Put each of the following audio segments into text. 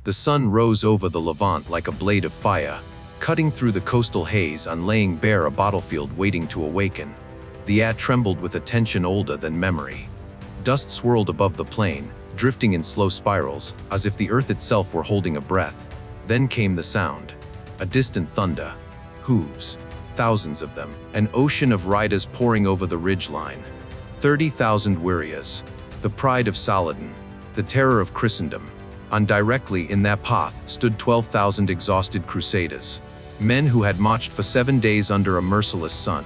The sun rose over the Levant like a blade of fire, cutting through the coastal haze and laying bare a battlefield waiting to awaken. The air trembled with a tension older than memory. Dust swirled above the plain, drifting in slow spirals, as if the earth itself were holding a breath. Then came the sound. A distant thunder. Hooves. Thousands of them. An ocean of riders pouring over the ridgeline. 30,000 warriors. The pride of Saladin. The terror of Christendom. And directly in their path stood 12,000 exhausted crusaders. Men who had marched for 7 days under a merciless sun.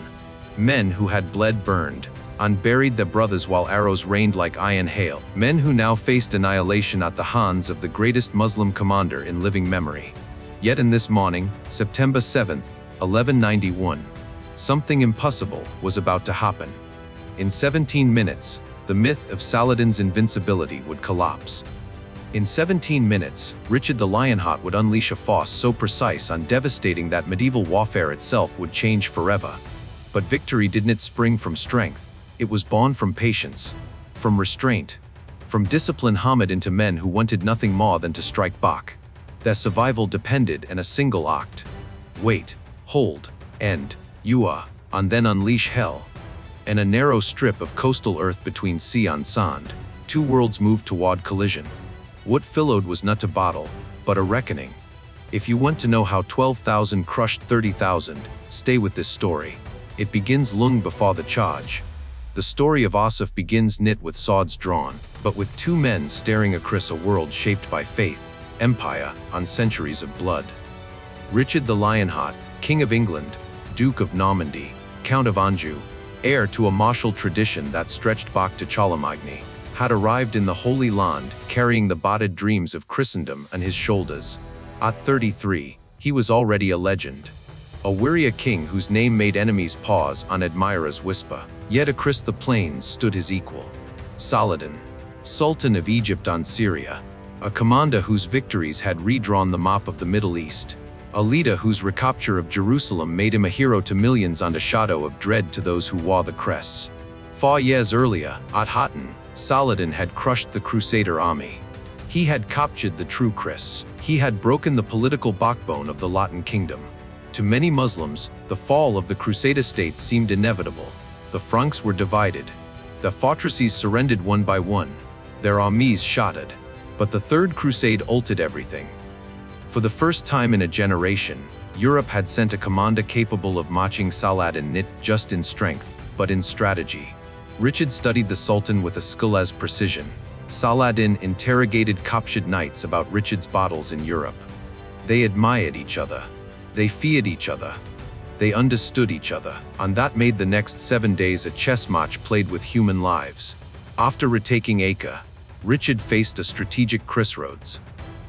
Men who had bled, burned, and buried their brothers while arrows rained like iron hail. Men who now faced annihilation at the hands of the greatest Muslim commander in living memory. Yet in this morning, September 7th, 1191, something impossible was about to happen. In 17 minutes, the myth of Saladin's invincibility would collapse. In 17 minutes, Richard the Lionheart would unleash a force so precise and devastating that medieval warfare itself would change forever. But victory didn't spring from strength. It was born from patience, from restraint, from discipline hammered into men who wanted nothing more than to strike back. Their survival depended on a single act. Wait, hold, end, and then unleash hell. In a narrow strip of coastal earth between sea and sand, two worlds moved toward collision. What followed was not a battle, but a reckoning. If you want to know how 12,000 crushed 30,000, stay with this story. It begins long before the charge. The story of Arsuf begins knit with swords drawn, but with two men staring across a world shaped by faith, empire, and centuries of blood. Richard the Lionheart, King of England, Duke of Normandy, Count of Anjou, heir to a martial tradition that stretched back to Charlemagne, had arrived in the Holy Land carrying the battered dreams of Christendom on his shoulders. At 33, he was already a legend. A warrior king whose name made enemies pause and admirers whisper. Yet across the plains stood his equal. Saladin, Sultan of Egypt and Syria. A commander whose victories had redrawn the map of the Middle East. A leader whose recapture of Jerusalem made him a hero to millions and a shadow of dread to those who wore the crest. 4 years earlier, at Hattin, Saladin had crushed the Crusader army. He had captured the true Chris. He had broken the political backbone of the Latin kingdom. To many Muslims, the fall of the Crusader states seemed inevitable. The Franks were divided. Their fortresses surrendered one by one. Their armies shattered. But the Third Crusade altered everything. For the first time in a generation, Europe had sent a commander capable of matching Saladin not just in strength, but in strategy. Richard studied the Sultan with a skill as precision. Saladin interrogated captured knights about Richard's battles in Europe. They admired each other. They feared each other. They understood each other, and that made the next 7 days a chess match played with human lives. After retaking Acre, Richard faced a strategic crossroads.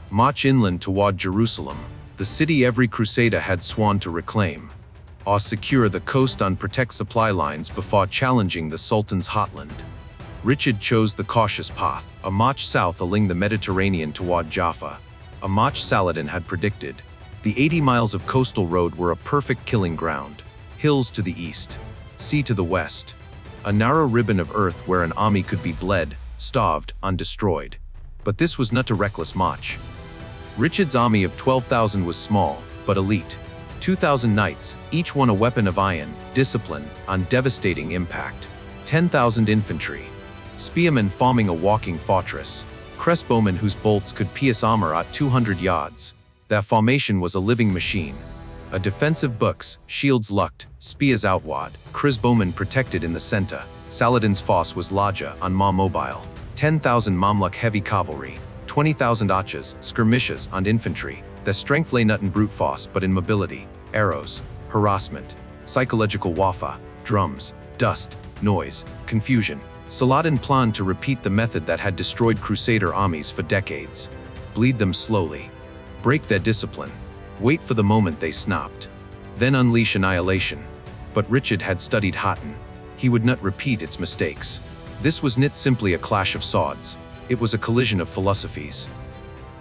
March inland toward Jerusalem, the city every crusader had sworn to reclaim, or secure the coast and protect supply lines before challenging the Sultan's heartland. Richard chose the cautious path, a march south along the Mediterranean toward Jaffa, a march Saladin had predicted. The 80 miles of coastal road were a perfect killing ground. Hills to the east, sea to the west. A narrow ribbon of earth where an army could be bled, starved, and destroyed. But this was not a reckless march. Richard's army of 12,000 was small, but elite. 2,000 knights, each one a weapon of iron, discipline, and devastating impact. 10,000 infantry. Spearmen forming a walking fortress. Crossbowmen whose bolts could pierce armor at 200 yards. Their formation was a living machine. A defensive books, shields locked, spears outward, crossbowmen protected in the center. Saladin's force was larger and more mobile. 10,000 Mamluk heavy cavalry, 20,000 archers, skirmishers, and infantry. Their strength lay not in brute force but in mobility, arrows, harassment, psychological warfare, drums, dust, noise, confusion. Saladin planned to repeat the method that had destroyed Crusader armies for decades. Bleed them slowly. Break their discipline. Wait for the moment they snapped. Then unleash annihilation. But Richard had studied Hattin. He would not repeat its mistakes. This was not simply a clash of swords. It was a collision of philosophies.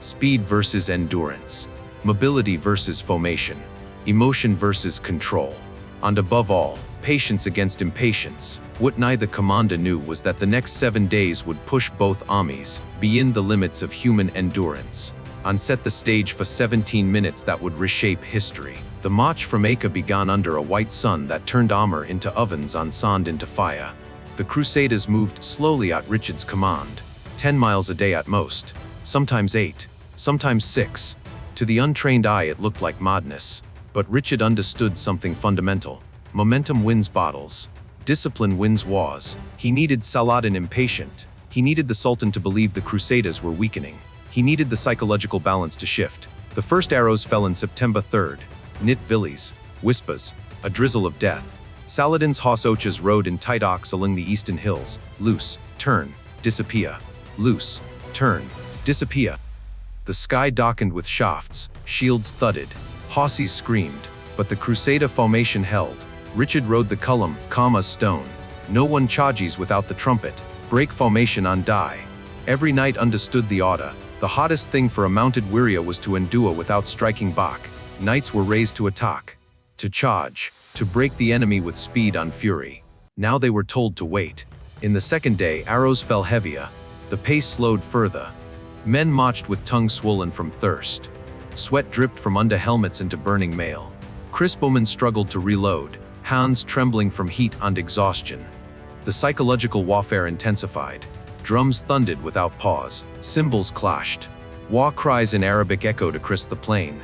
Speed versus endurance. Mobility versus formation. Emotion versus control. And above all, patience against impatience. What neither commander knew was that the next 7 days would push both armies beyond the limits of human endurance. and set the stage for 17 minutes that would reshape history. The march from Acre began under a white sun that turned armor into ovens and sand into fire. The Crusaders moved slowly at Richard's command, 10 miles a day at most, sometimes 8, sometimes 6. To the untrained eye it looked like madness, but Richard understood something fundamental. Momentum wins battles. Discipline wins wars. He needed Saladin impatient. He needed the Sultan to believe the Crusaders were weakening. He needed the psychological balance to shift. The first arrows fell in September 3rd. Knit villies, whispers, a drizzle of death. Saladin's Hosochas rode in tight arcs along the eastern hills. Loose, turn, disappear. Loose, turn, disappear. The sky darkened with shafts, shields thudded, Hosses screamed, but the Crusader formation held. Richard rode the column, calm as stone. No one charges without the trumpet. Break formation and die. Every knight understood the order. The hardest thing for a mounted warrior was to endure without striking back. Knights were raised to attack, to charge, to break the enemy with speed and fury. Now they were told to wait. In the second day, arrows fell heavier. The pace slowed further. Men marched with tongues swollen from thirst. Sweat dripped from under helmets into burning mail. Crispbowmen struggled to reload, hands trembling from heat and exhaustion. The psychological warfare intensified. Drums thundered without pause. Cymbals clashed. War cries in Arabic echoed across the plain.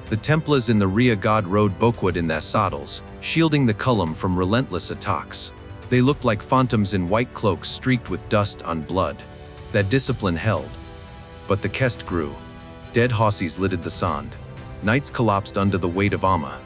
The Templars in the rear guard rode backward in their saddles, shielding the column from relentless attacks. They looked like phantoms in white cloaks streaked with dust and blood. Their discipline held. But the Kest grew. Dead Hosses littered the sand. Knights collapsed under the weight of armor.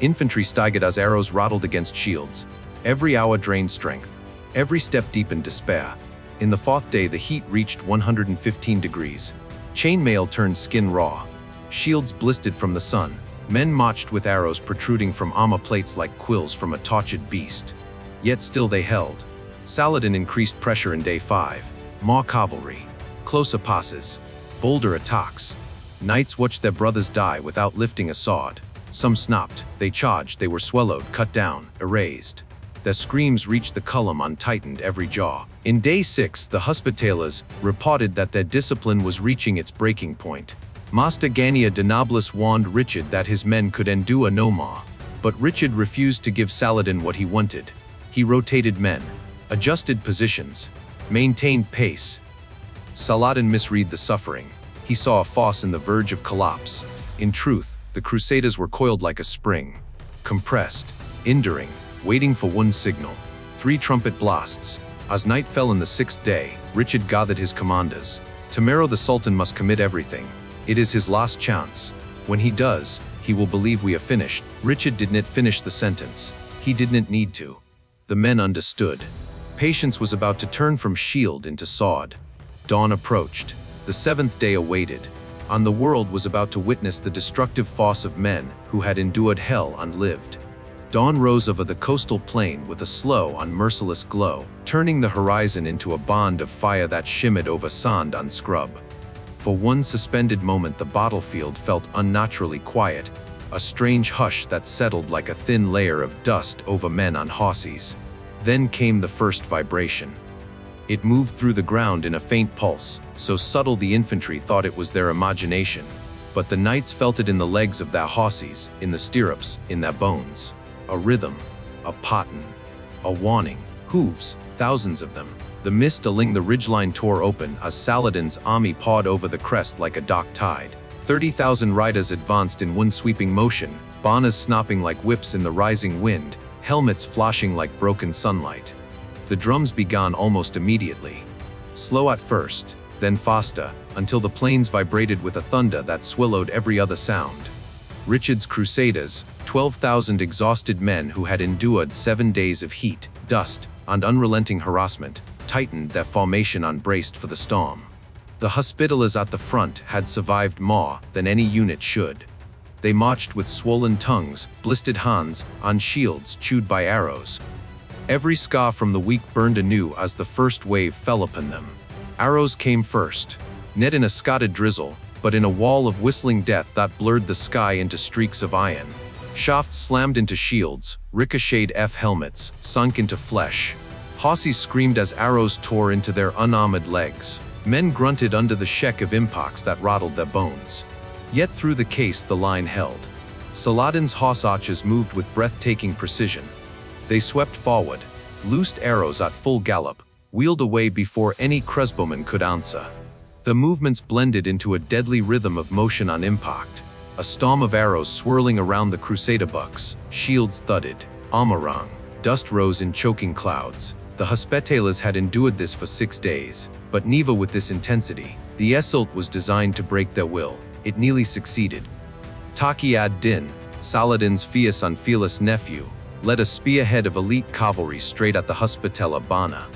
Infantry staggered as arrows rattled against shields. Every hour drained strength. Every step deepened despair. In the fourth day, the heat reached 115 degrees. Chainmail turned skin raw. Shields blistered from the sun. Men marched with arrows protruding from armor plates like quills from a tortured beast. Yet still they held. Saladin increased pressure in day 5. More cavalry. Closer passes. Bolder attacks. Knights watched their brothers die without lifting a sword. Some snapped. They charged. They were swallowed, cut down, erased. Their screams reached the column and tightened every jaw. In day 6, the Hospitallers reported that their discipline was reaching its breaking point. Master Gania de Nobles warned Richard that his men could endure no more. But Richard refused to give Saladin what he wanted. He rotated men, adjusted positions, maintained pace. Saladin misread the suffering. He saw a force in the verge of collapse. In truth, the Crusaders were coiled like a spring, compressed, enduring, waiting for one signal. 3 trumpet blasts. As night fell in the 6th day, Richard gathered his commanders. Tomorrow the Sultan must commit everything. It is his last chance. When he does, he will believe we have finished. Richard didn't finish the sentence. He didn't need to. The men understood. Patience was about to turn from shield into sword. Dawn approached. The 7th day awaited. And the world was about to witness the destructive force of men who had endured hell and lived. Dawn rose over the coastal plain with a slow and merciless glow, turning the horizon into a band of fire that shimmered over sand and scrub. For one suspended moment the battlefield felt unnaturally quiet, a strange hush that settled like a thin layer of dust over men and horses. Then came the first vibration. It moved through the ground in a faint pulse, so subtle the infantry thought it was their imagination. But the knights felt it in the legs of their horses, in the stirrups, in their bones. A rhythm, a pattern, a warning. Hooves, thousands of them. The mist along the ridgeline tore open as Saladin's army pawed over the crest like a dark tide. 30,000 riders advanced in one sweeping motion, banners snapping like whips in the rising wind, helmets flashing like broken sunlight. The drums began almost immediately. Slow at first, then faster, until the plains vibrated with a thunder that swallowed every other sound. Richard's Crusaders, 12,000 exhausted men who had endured 7 days of heat, dust, and unrelenting harassment, tightened their formation and braced for the storm. The Hospitallers at the front had survived more than any unit should. They marched with swollen tongues, blistered hands, and shields chewed by arrows. Every scar from the weak burned anew as the first wave fell upon them. Arrows came first, not in a scattered drizzle, but in a wall of whistling death that blurred the sky into streaks of iron. Shafts slammed into shields, ricocheted off helmets, sunk into flesh. Hosses screamed as arrows tore into their unarmored legs. Men grunted under the sheck of impacts that rattled their bones. Yet through the case the line held. Saladin's horse archers moved with breathtaking precision. They swept forward, loosed arrows at full gallop, wheeled away before any crossbowman could answer. The movements blended into a deadly rhythm of motion on impact. A storm of arrows swirling around the Crusader bucks, shields thudded, armor rung, dust rose in choking clouds. The Hospitallers had endured this for 6 days, but never with this intensity. The assault was designed to break their will. It nearly succeeded. Taqi ad-Din, Saladin's fierce and fearless nephew, led a spearhead of elite cavalry straight at the Hospitaller Bana.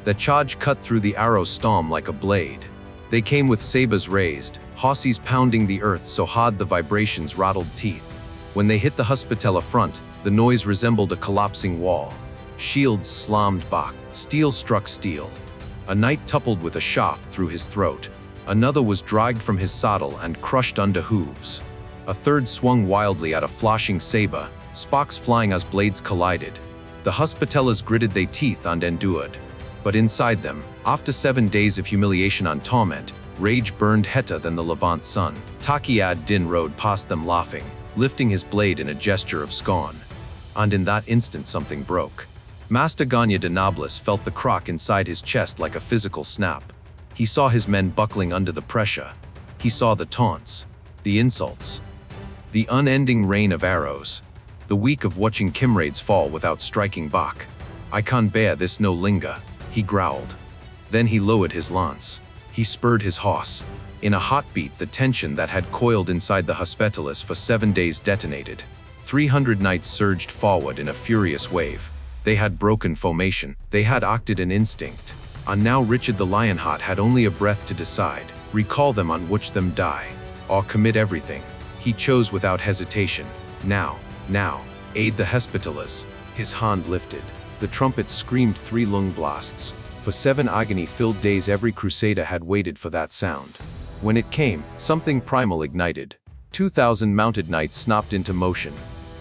The charge cut through the arrow storm like a blade. They came with sabers raised, horses pounding the earth so hard the vibrations rattled teeth. When they hit the Hospitaller front, the noise resembled a collapsing wall. Shields slammed back, steel struck steel. A knight toppled with a shaft through his throat. Another was dragged from his saddle and crushed under hooves. A third swung wildly at a flashing saber, sparks flying as blades collided. The Hospitallers gritted their teeth and endured. But inside them, after 7 days of humiliation and torment, rage burned hotter than the Levant sun. Taqi ad-Din rode past them laughing, lifting his blade in a gesture of scorn. And in that instant something broke. Master Ganya de Nobles felt the crack inside his chest like a physical snap. He saw his men buckling under the pressure. He saw the taunts, the insults, the unending rain of arrows, the week of watching comrades fall without striking back. "I can't bear this no longer," he growled. Then he lowered his lance. He spurred his horse. In a heartbeat, the tension that had coiled inside the Hospitallers for 7 days detonated. 300 knights surged forward in a furious wave. They had broken formation. They had acted in instinct. And now Richard the Lionheart had only a breath to decide: recall them and watch them die, or commit everything. He chose without hesitation. Now, aid the Hospitallers. His hand lifted. The trumpet screamed 3 long blasts. For 7 agony-filled days every Crusader had waited for that sound. When it came, something primal ignited. 2,000 mounted knights snapped into motion.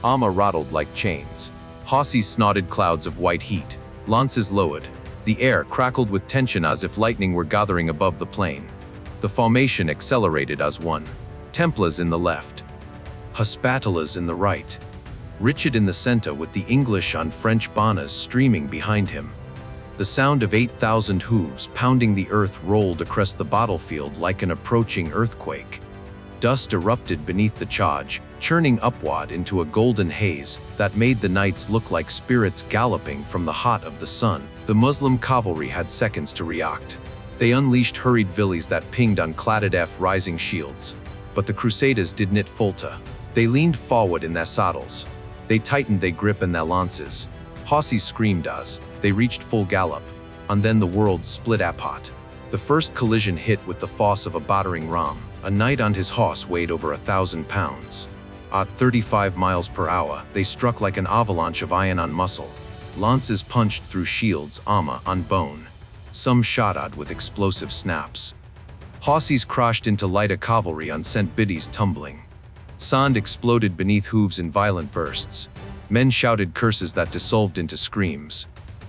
Armor rattled like chains. Horses snorted clouds of white heat. Lances lowered. The air crackled with tension as if lightning were gathering above the plain. The formation accelerated as one. Templars in the left. Hospitallers in the right. Richard in the center with the English and French banners streaming behind him. The sound of 8,000 hooves pounding the earth rolled across the battlefield like an approaching earthquake. Dust erupted beneath the charge, churning upward into a golden haze that made the knights look like spirits galloping from the heart of the sun. The Muslim cavalry had seconds to react. They unleashed hurried volleys that pinged on cladded rising shields. But the Crusaders didn't falter. They leaned forward in their saddles. They tightened their grip in their lances. Horses screamed as they reached full gallop, and then the world split apart. The first collision hit with the force of a battering ram. A knight on his horse weighed over 1,000 pounds. At 35 miles per hour, they struck like an avalanche of iron on muscle. Lances punched through shields, armor, and bone. Some shattered with explosive snaps. Horses crashed into lighter cavalry and sent biddies tumbling. Sand exploded beneath hooves in violent bursts. Men shouted curses that dissolved into screams.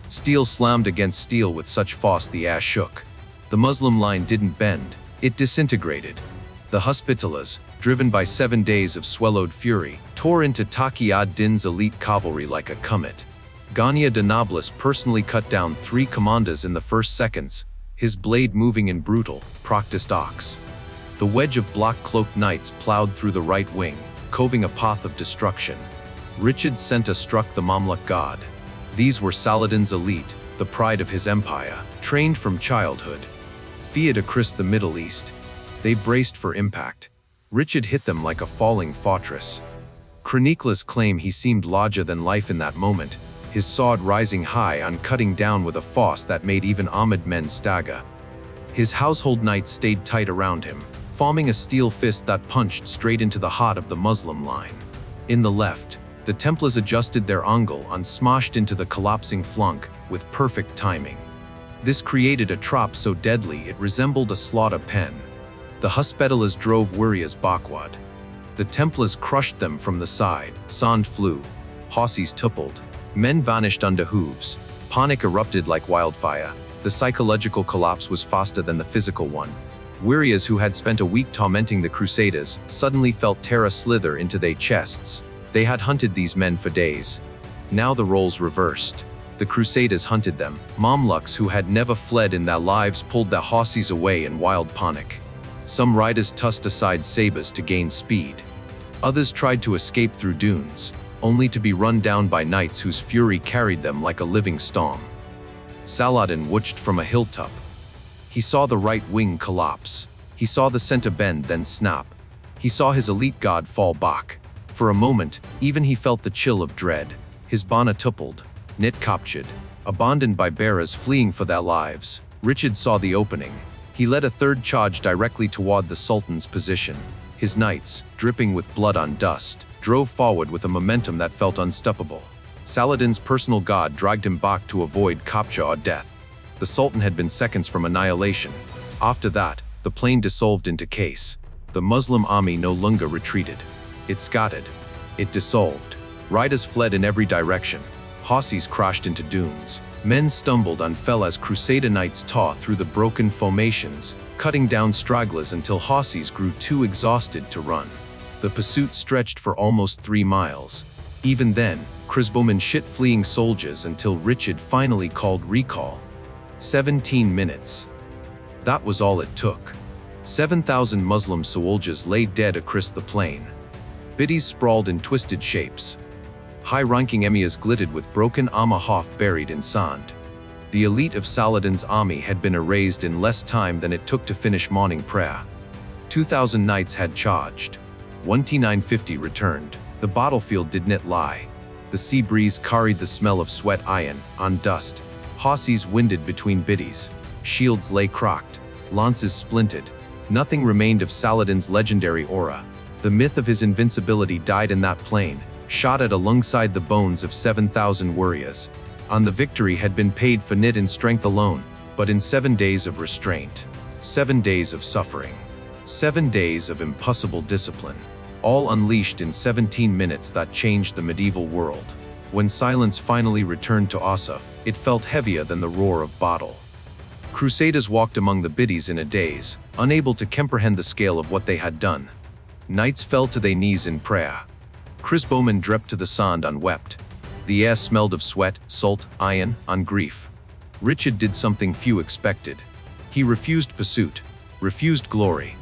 Steel slammed against steel with such force the air shook. The Muslim line didn't bend, it disintegrated. The Hospitallers, driven by 7 days of swallowed fury, tore into Taqi ad-Din's elite cavalry like a comet. Ganya de Nobles personally cut down 3 commanders in the first seconds, his blade moving in brutal, practiced arcs. The wedge of black-cloaked knights plowed through the right wing, coving a path of destruction. Richard's center struck the Mamluk Guard. These were Saladin's elite, the pride of his empire, trained from childhood. Feared across the Middle East. They braced for impact. Richard hit them like a falling fortress. Chroniclers claim he seemed larger than life in that moment, his sword rising high and cutting down with a force that made even armored men stagger. His household knights stayed tight around him, forming a steel fist that punched straight into the heart of the Muslim line. In the left, the Templars adjusted their angle and smashed into the collapsing flank with perfect timing. This created a trap so deadly it resembled a slaughter pen. The Hospitallers drove warriors backward. The Templars crushed them from the side. Sand flew. Horses toppled. Men vanished under hooves. Panic erupted like wildfire. The psychological collapse was faster than the physical one. Warriors who had spent a week tormenting the Crusaders suddenly felt terror slither into their chests. They had hunted these men for days. Now the roles reversed. The Crusaders hunted them. Mamluks who had never fled in their lives pulled their horses away in wild panic. Some riders tossed aside sabers to gain speed. Others tried to escape through dunes, only to be run down by knights whose fury carried them like a living storm. Saladin watched from a hilltop. He saw the right wing collapse. He saw the center bend, then snap. He saw his elite guard fall back. For a moment, even he felt the chill of dread. His banner toppled, net captured, abandoned by bearers fleeing for their lives. Richard saw the opening. He led a third charge directly toward the Sultan's position. His knights, dripping with blood on dust, drove forward with a momentum that felt unstoppable. Saladin's personal guard dragged him back to avoid capture or death. The Sultan had been seconds from annihilation. After that, the plain dissolved into chaos. The Muslim army no longer retreated. It scattered. It dissolved. Riders fled in every direction. Horses crashed into dunes. Men stumbled and fell as Crusader knights tore through the broken formations, cutting down stragglers until horses grew too exhausted to run. The pursuit stretched for almost 3 miles. Even then, crossbowmen shot fleeing soldiers until Richard finally called recall. 17 minutes. That was all it took. 7,000 Muslim soldiers lay dead across the plain. Biddies sprawled in twisted shapes. High-ranking emirs glittered with broken armor half buried in sand. The elite of Saladin's army had been erased in less time than it took to finish morning prayer. 2,000 knights had charged. 1950 returned. The battlefield did not lie. The sea breeze carried the smell of sweat iron on dust. Horses winded between biddies. Shields lay cracked. Lances splintered. Nothing remained of Saladin's legendary aura. The myth of his invincibility died in that plain, shot at alongside the bones of 7,000 warriors. And the victory had been paid for not in strength alone, but in 7 days of restraint. 7 days of suffering. 7 days of impossible discipline. All unleashed in 17 minutes that changed the medieval world. When silence finally returned to Arsuf, it felt heavier than the roar of battle. Crusaders walked among the biddies in a daze, unable to comprehend the scale of what they had done. Knights fell to their knees in prayer. Crossbowmen dropped to the sand and wept. The air smelled of sweat, salt, iron, and grief. Richard did something few expected. He refused pursuit, refused glory,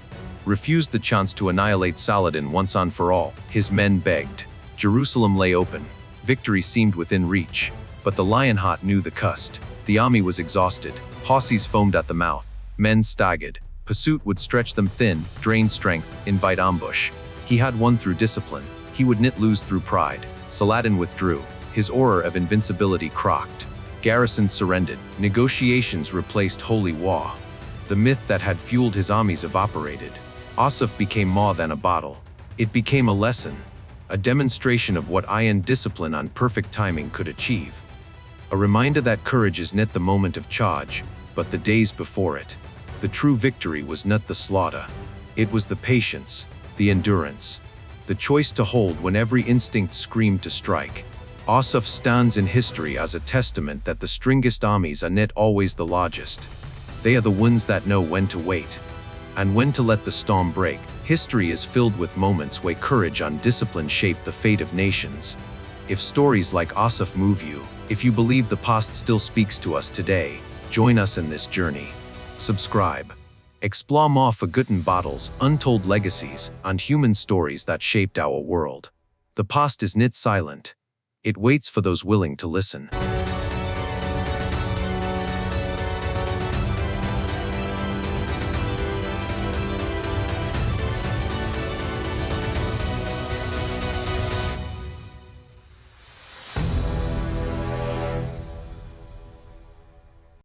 refused the chance to annihilate Saladin once and for all. His men begged. Jerusalem lay open. Victory seemed within reach. But the Lionheart knew the cost. The army was exhausted. Horses foamed at the mouth. Men staggered. Pursuit would stretch them thin, drain strength, invite ambush. He had won through discipline. He would not lose through pride. Saladin withdrew. His aura of invincibility cracked. Garrisons surrendered. Negotiations replaced holy war. The myth that had fueled his armies evaporated. Arsuf became more than a battle. It became a lesson. A demonstration of what iron discipline and perfect timing could achieve. A reminder that courage is not the moment of charge, but the days before it. The true victory was not the slaughter. It was the patience, the endurance, the choice to hold when every instinct screamed to strike. Arsuf stands in history as a testament that the strongest armies are not always the largest. They are the ones that know when to wait and when to let the storm break. History is filled with moments where courage and discipline shaped the fate of nations. If stories like Arsuf move you, if you believe the past still speaks to us today, join us in this journey. Subscribe. Explore more forgotten battles, untold legacies, and human stories that shaped our world. The past is not silent. It waits for those willing to listen.